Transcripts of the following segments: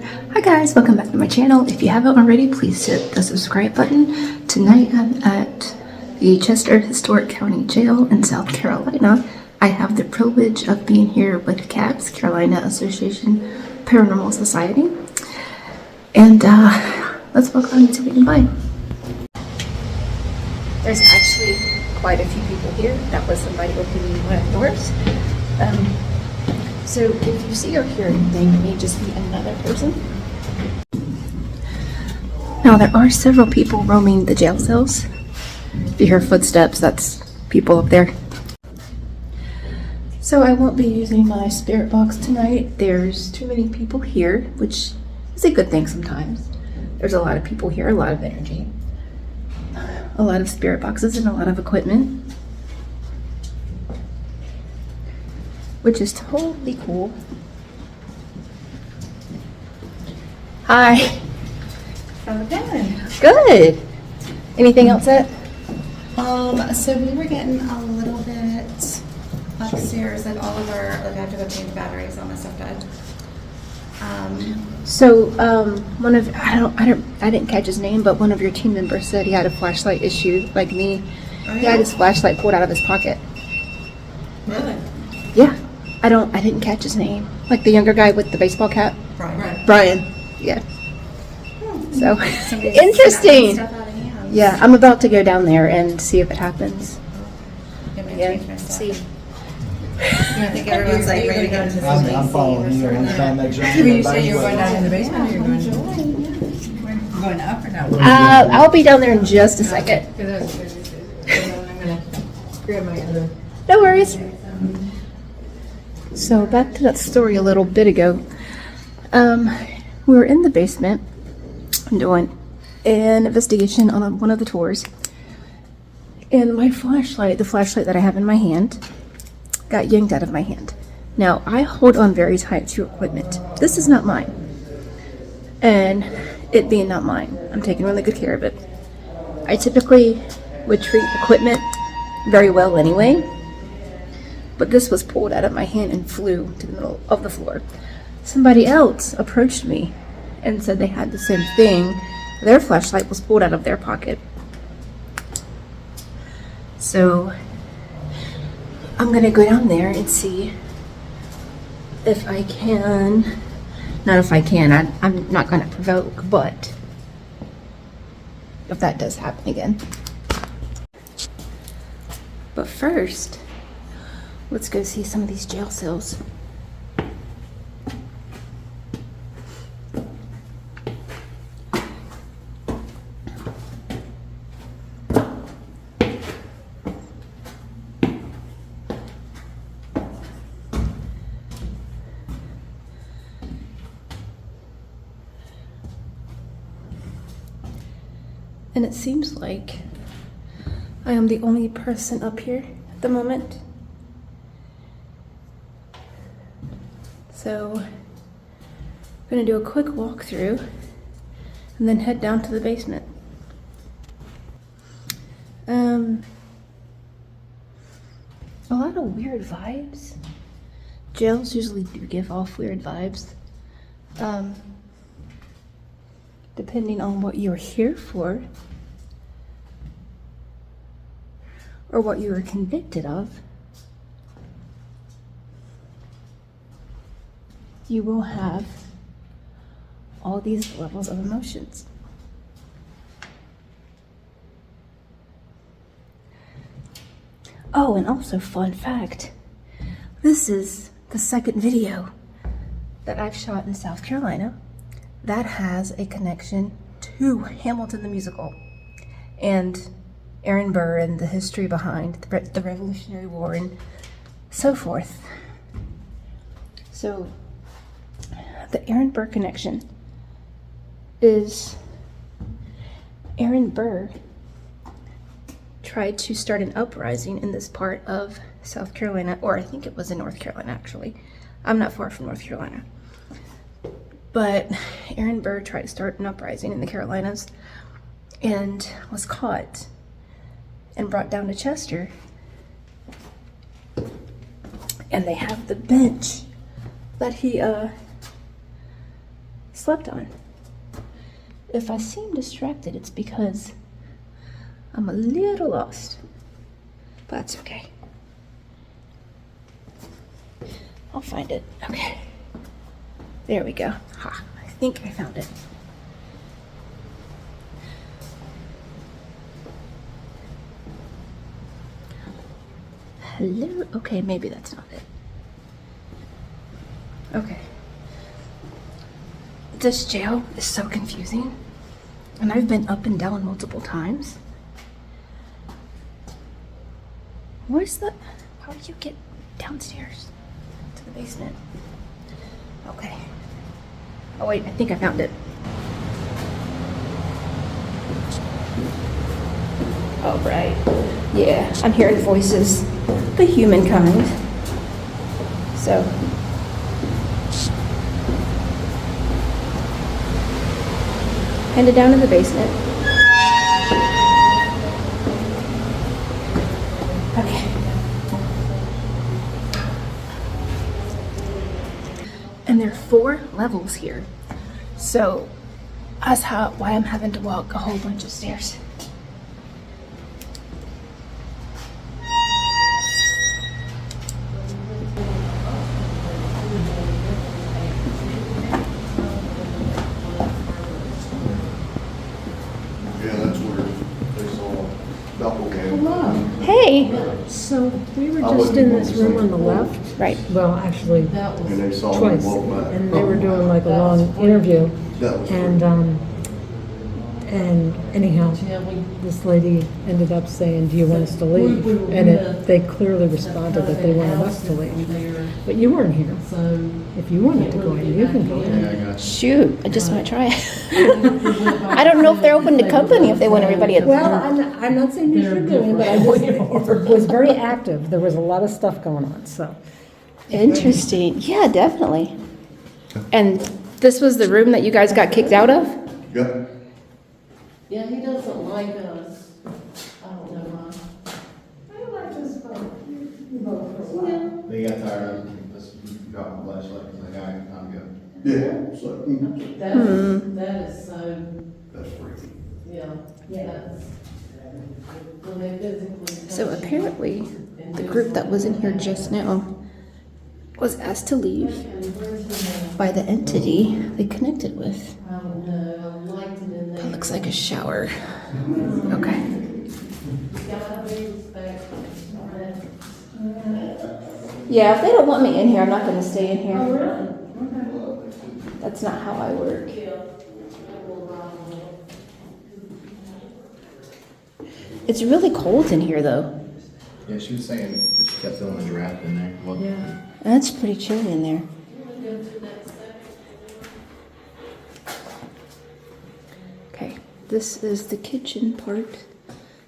Hi guys, welcome back to my channel. If you haven't already, please hit the subscribe button. Tonight I'm at the Chester Historic County Jail in South Carolina. I have the privilege of being here with CAPS, Carolina Association Paranormal Society. And let's walk on to it and buy. There's actually quite a few people here. That was somebody opening one of the doors. So if you see or hear anything, it may just be another person. Now there are several people roaming the jail cells. If you hear footsteps, that's people up there. So I won't be using my spirit box tonight. There's too many people here, which is a good thing sometimes. There's a lot of people here, a lot of energy, a lot of spirit boxes, and a lot of equipment, which is totally cool. Hi. How's it going? Good. Anything else Ed? So we were getting a little bit upstairs, like all of our, like I have to go change batteries, all my stuff died. So one of I didn't catch his name, but one of your team members said he had a flashlight issue, like me. Oh, He had his flashlight pulled out of his pocket. Really? Yeah. I didn't catch his name. Like the younger guy with the baseball cap. Brian. Yeah. So Somebody's interesting. snapping stuff out of hands. Yeah, I'm about to go down there and see if it happens. Get my Yeah. change my stuff. See. I think everyone's like ready to go into some I'm following you. I'm trying to make sure. When you say you're going down in the basement, or you're going up or down? I'll be down there in just a second. I'm gonna grab my other. No worries. So back to that story a little bit ago. We were in the basement doing an investigation on one of the tours, and my flashlight, the flashlight that I have in my hand, got yanked out of my hand. Now I hold on very tight to equipment. This is not mine, and it being not mine, I'm taking really good care of it. I typically would treat equipment very well anyway, but this was pulled out of my hand and flew to the middle of the floor. Somebody else approached me and said they had the same thing. Their flashlight was pulled out of their pocket. So I'm gonna go down there and see if I can, not if I can, I'm not gonna provoke, but if that does happen again. But first, let's go see some of these jail cells. And it seems like I am the only person up here at the moment. So I'm gonna do a quick walkthrough and then head down to the basement. A lot of weird vibes. Jails usually do give off weird vibes. Depending on what you're here for or what you were convicted of, you will have all these levels of emotions. Oh, and also fun fact, this is the second video that I've shot in South Carolina that has a connection to Hamilton the musical and Aaron Burr and the history behind the Revolutionary War and so forth. So the Aaron Burr connection is Aaron Burr tried to start an uprising in this part of South Carolina, or I think it was in North Carolina actually. I'm not far from North Carolina. But Aaron Burr tried to start an uprising in the Carolinas and was caught and brought down to Chester. And they have the bench that he slept on. If I seem distracted, it's because I'm a little lost. But that's okay. I'll find it. Okay. There we go. Ha, I think I found it. Hello? Okay, maybe that's not it. Okay. This jail is so confusing. And I've been up and down multiple times. Where's the... How do you get downstairs to the basement? Okay. Oh wait, I think I found it. Oh, right. Yeah, I'm hearing voices. The humankind. So. Headed down to the basement. Okay. And there are 4 levels here. So that's why I'm having to walk a whole bunch of stairs. Yeah, that's where they saw doppelganger. Hey! So we were just in this room on the left. Right. Well, actually, And they saw twice. him walk back. And they were doing like a long interview. That was And anyhow, this lady ended up saying, "Do you want us to leave?" And they clearly responded that they wanted us to leave. But you weren't here. If you wanted to go in, you can go in. Shoot, I just want to try it. I don't know if they're open to company if they want everybody at Well, I'm not saying you should go in, but I just, it was very active. There was a lot of stuff going on, so. Interesting. Yeah, definitely. And this was the room that you guys got kicked out of? Yeah. Yeah, he doesn't like us. I don't know why. They got tired of it, just got my flashlight, and like, all right, I'm good. Yeah, so, That is so, that's freaky. yeah, that's. When they physically. So apparently, the group that was in here just now was asked to leave by the entity they connected with. I don't know, I liked it in there. That looks like a shower. Okay. Gotta be respectful. Yeah, if they don't want me in here, I'm not going to stay in here. That's not how I work. It's really cold in here, though. Yeah, she was saying that she kept feeling the draft in there. Well, Yeah. That's pretty chilly in there. Okay, this is the kitchen part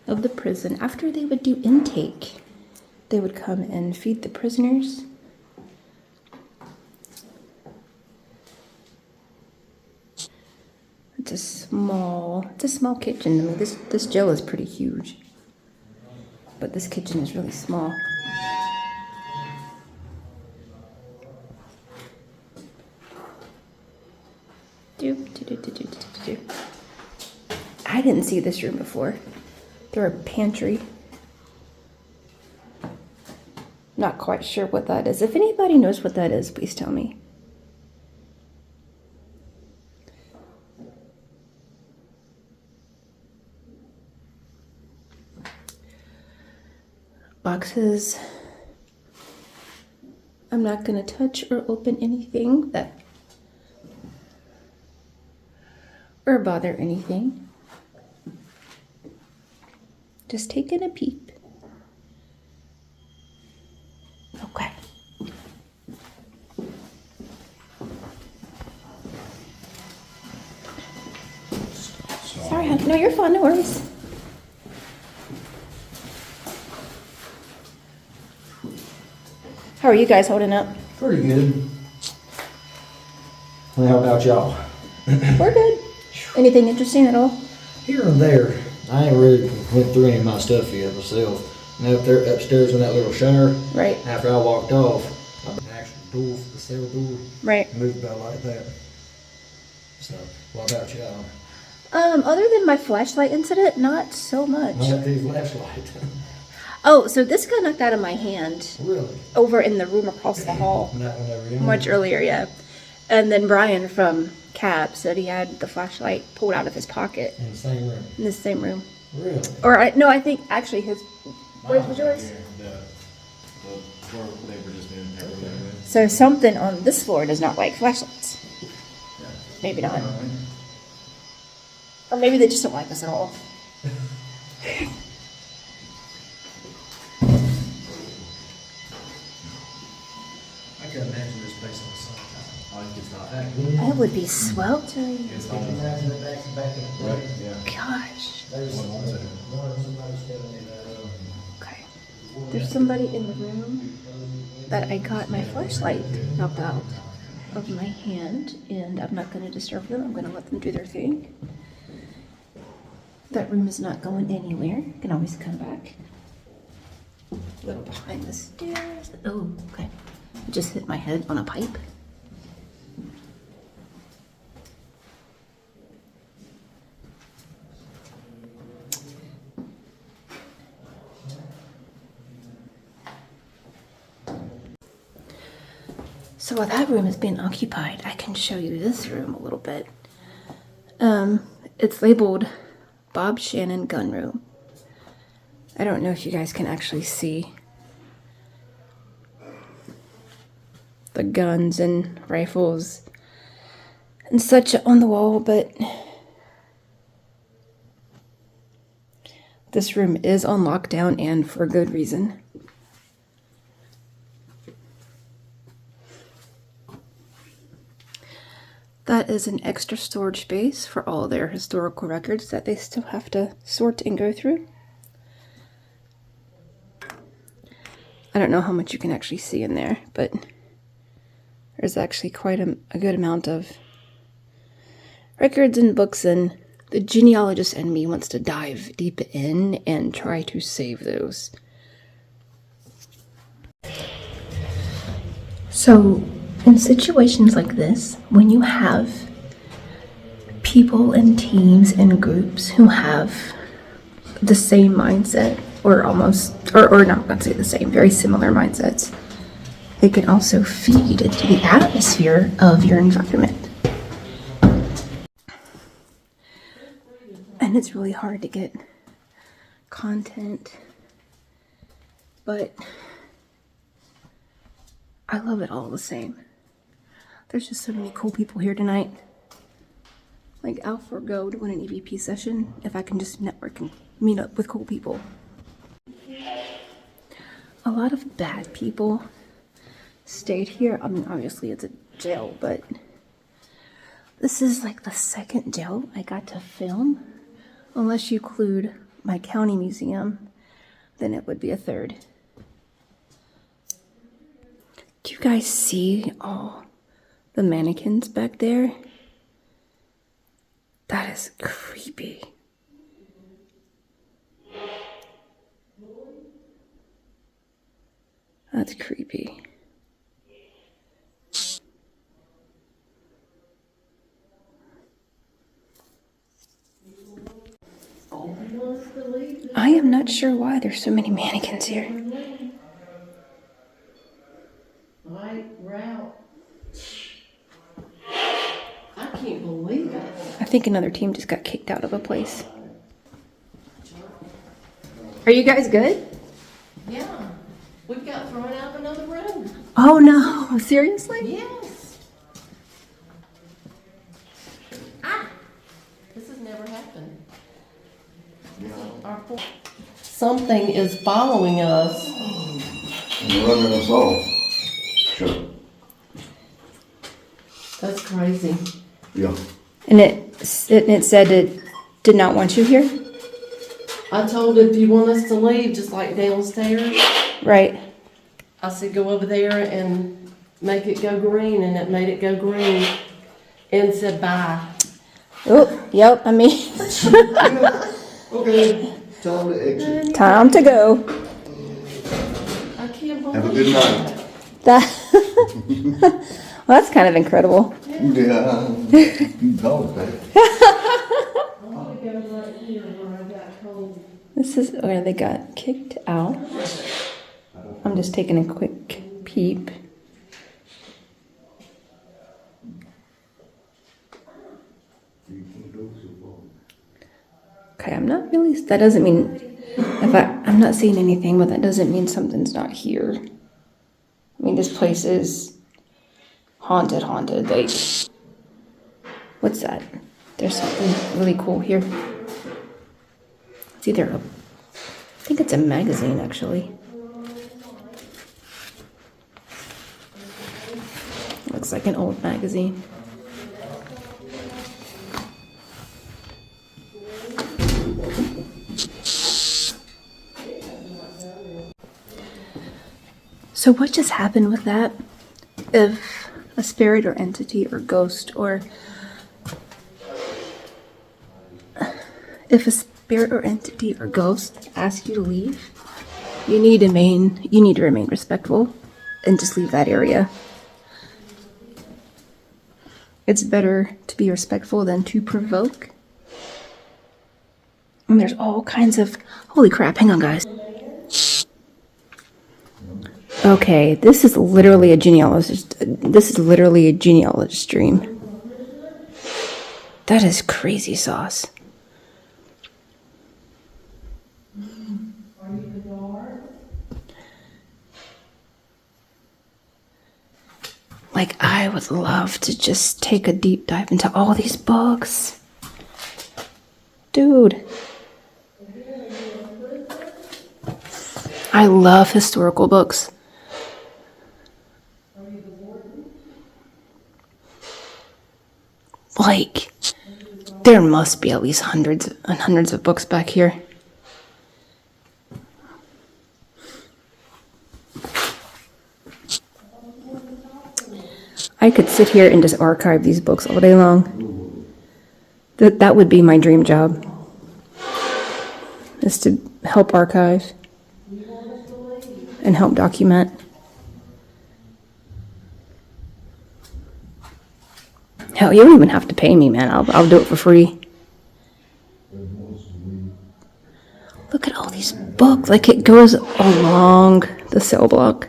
of the prison. After they would do intake, they would come and feed the prisoners. It's a small kitchen. I mean, this jail is pretty huge, but this kitchen is really small. I didn't see this room before. There a pantry. Not quite sure what that is. If anybody knows what that is, please tell me. Boxes. I'm not going to touch or open anything that or bother anything. Just taking a peep. Okay. Sorry, hon. No, you're fine. No worries. How are you guys holding up? pretty good. Well, how about y'all? We're good. Anything interesting at all? Here and there. I ain't really went through any of my stuff yet myself. And up there upstairs in that little shower, Right. after I walked off, I the actual door, the cell door, Right. moved about like that. So, what about y'all? Other than my flashlight incident, not so much. Not the flashlight. Oh, so this got knocked out of my hand Really? over in the room across the hall. That one over there? Much earlier, yeah. And then Brian from Cab said he had the flashlight pulled out of his pocket In the same room? in the same room. Really? Or no, I think actually his. Where's was yours? Where they were just doing everything with. So something on this floor does not like flashlights. Maybe not. Or maybe they just don't like us at all. I can imagine this place on the side. Oh, it's not. I would be sweltering. It's Can you imagine it back to back in the Right, yeah. Gosh. There's One second. somebody standing in there. Okay. There's somebody in the room that I got my flashlight knocked out of my hand, and I'm not going to disturb them. I'm going to let them do their thing. That room is not going anywhere. You can always come back. A little behind the stairs. Oh, okay. I just hit my head on a pipe. So while that room is being occupied, I can show you this room a little bit. It's labeled Bob Shannon Gun Room. I don't know if you guys can actually see the guns and rifles and such on the wall, but this room is on lockdown and for good reason. That is an extra storage space for all their historical records that they still have to sort and go through. I don't know how much you can actually see in there, but there's actually quite a good amount of records and books, and the genealogist in me wants to dive deep in and try to save those. So, in situations like this, when you have people and teams and groups who have the same mindset, or almost, or not going to say the same, very similar mindsets, it can also feed into the atmosphere of your environment. And it's really hard to get content, but I love it all the same. There's just so many cool people here tonight. Like, I'll forego doing an EVP session if I can just network and meet up with cool people. A lot of bad people stayed here. I mean, obviously it's a jail, but this is like the second jail I got to film. Unless you include my county museum, then it would be a third. Do you guys see all the mannequins back there? That is creepy. That's creepy. I am not sure why there's so many mannequins here. Right route. I can't believe it. I think another team just got kicked out of a place. Are you guys good? Yeah. We've got thrown out of another room. Oh no, seriously? Yes. This has never happened. Something is following us. And running us off. Sure. That's crazy. Yeah. And it said it did not want you here? I told it, if you want us to leave, just like downstairs, Right. I said go over there and make it go green, and it made it go green and said bye. Oh, yep, I mean, Okay. Time to exit. time to go. I can't believe Have a good night. That, well, that's kind of incredible. Yeah. Yeah, you called that. This is where they got kicked out. I'm just taking a quick peep. Okay, I'm not really, that doesn't mean, I'm not seeing anything, but that doesn't mean something's not here. I mean, this place is haunted, like, what's that? There's something really cool here. It's either I think it's a magazine, actually. Looks like an old magazine. So what just happened with that? If a spirit or entity or ghost or if a spirit or entity or ghost asks you to leave, you need to remain respectful and just leave that area. It's better to be respectful than to provoke. And there's all kinds of, holy crap, hang on guys. Okay, this is literally a genealogist stream. That is crazy sauce. Like, I would love to just take a deep dive into all these books. Dude. I love historical books. Like, there must be at least hundreds and hundreds of books back here. I could sit here and just archive these books all day long. That would be my dream job, is to help archive and help document. Hell, you don't even have to pay me, man. I'll do it for free. Look at all these books. Like, it goes along the cell block.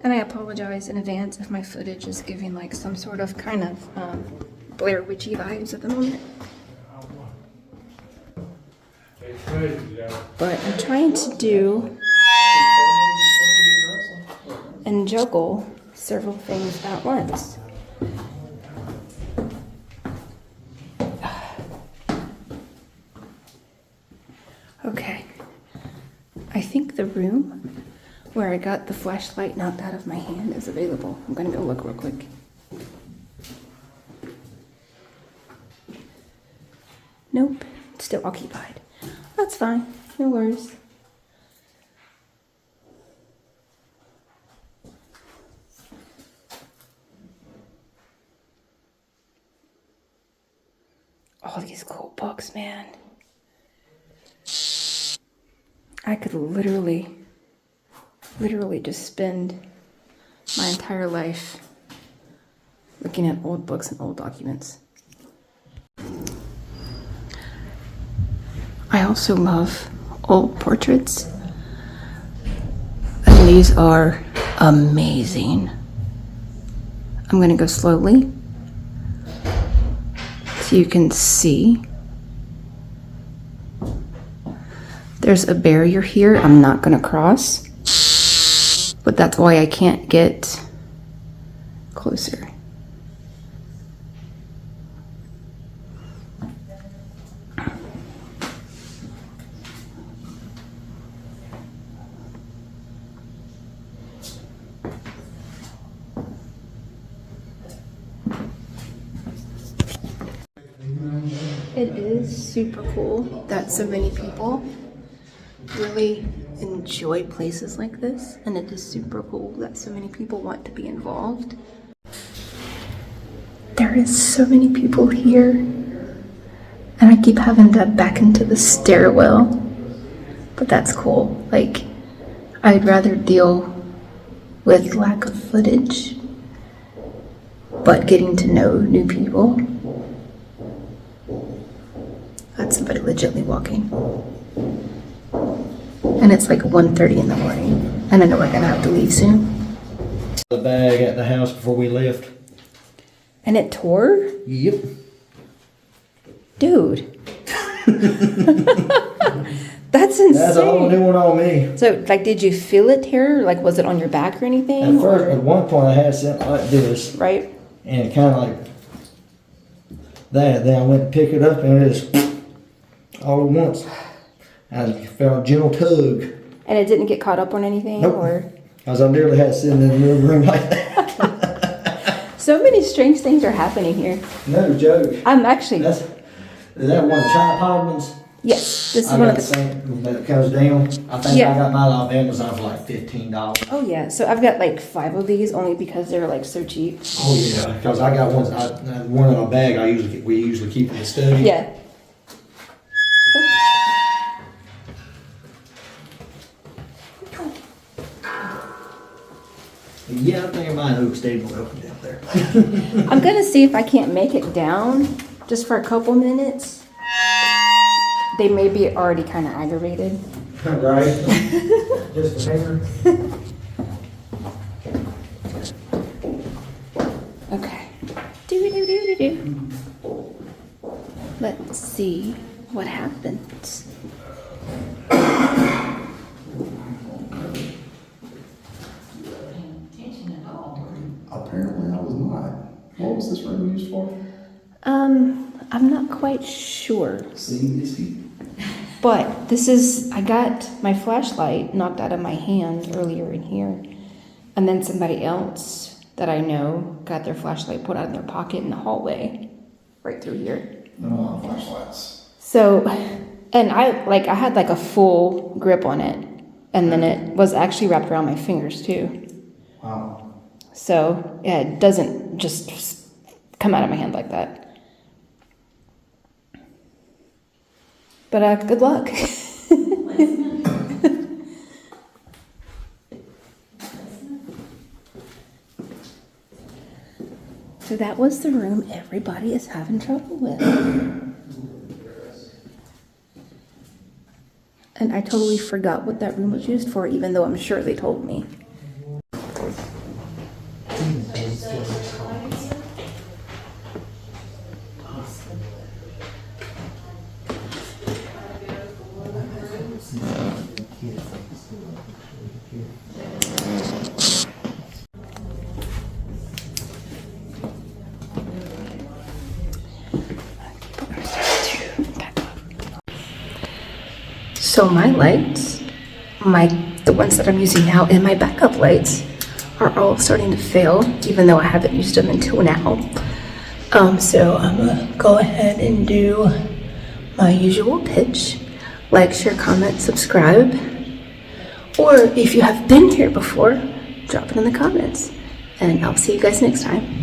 And I apologize in advance if my footage is giving like some sort of kind of Blair Witchy vibes at the moment. But I'm trying to do and juggle several things at once. Okay, I think the room where I got the flashlight knocked out of my hand is available. I'm gonna go look real quick. Nope, it's still occupied. That's fine, no worries. All these cool books, man. I could literally just spend my entire life looking at old books and old documents. I also love old portraits, and these are amazing. I'm gonna go slowly so you can see. There's a barrier here I'm not gonna cross, but that's why I can't get closer. It is super cool that so many people really enjoy places like this, and it is super cool that so many people want to be involved. There is so many people here, and I keep having to back into the stairwell, but that's cool. Like, I'd rather deal with lack of footage, but getting to know new people. That's somebody legitimately walking. And it's like 1:30 in the morning, and I know we're gonna have to leave soon. The bag at the house before we left. And it tore? Yep. Dude. That's insane. That's a whole new one on me. So, like, did you feel it tear? Like, was it on your back or anything? At first, or- at one point, I had something like this, right? and it kind of like that. Then I went to pick it up, and it just all at once. I felt a gentle tug. And it didn't get caught up on anything? Nope. Or As I nearly had sitting in the middle of the room like that. so many strange things are happening here. No joke. I'm actually... Is that one of the tripod ones? Yes, this is I one got of the the... same that comes down. I think Yeah. I got mine off Amazon for like $15. Oh, yeah. So I've got like 5 of these only because they're like so cheap. Oh yeah, because I got one. One in a bag. We usually keep in the study. Yeah. Yeah, I think I might overstayed my welcome down there. I'm going to see if I can't make it down just for a couple minutes. They may be already kind of aggravated. Right. Just a hanger. Okay. Do. Let's see what happens. Apparently I was not. What was this room used for? I'm not quite sure. Seeing these people? But this is, I got my flashlight knocked out of my hand earlier in here. And then somebody else that I know got their flashlight put out of their pocket in the hallway, right through here. No, flashlights. So, and I had like a full grip on it. And then it was actually wrapped around my fingers too. Wow. So, yeah, it doesn't just come out of my hand like that. But good luck. So that was the room everybody is having trouble with. And I totally forgot what that room was used for, even though I'm sure they told me. So my lights, the ones that I'm using now, and my backup lights are all starting to fail, even though I haven't used them until now. So I'm gonna go ahead and do my usual pitch. Like, share, comment, subscribe. Or if you have been here before, drop it in the comments. And I'll see you guys next time.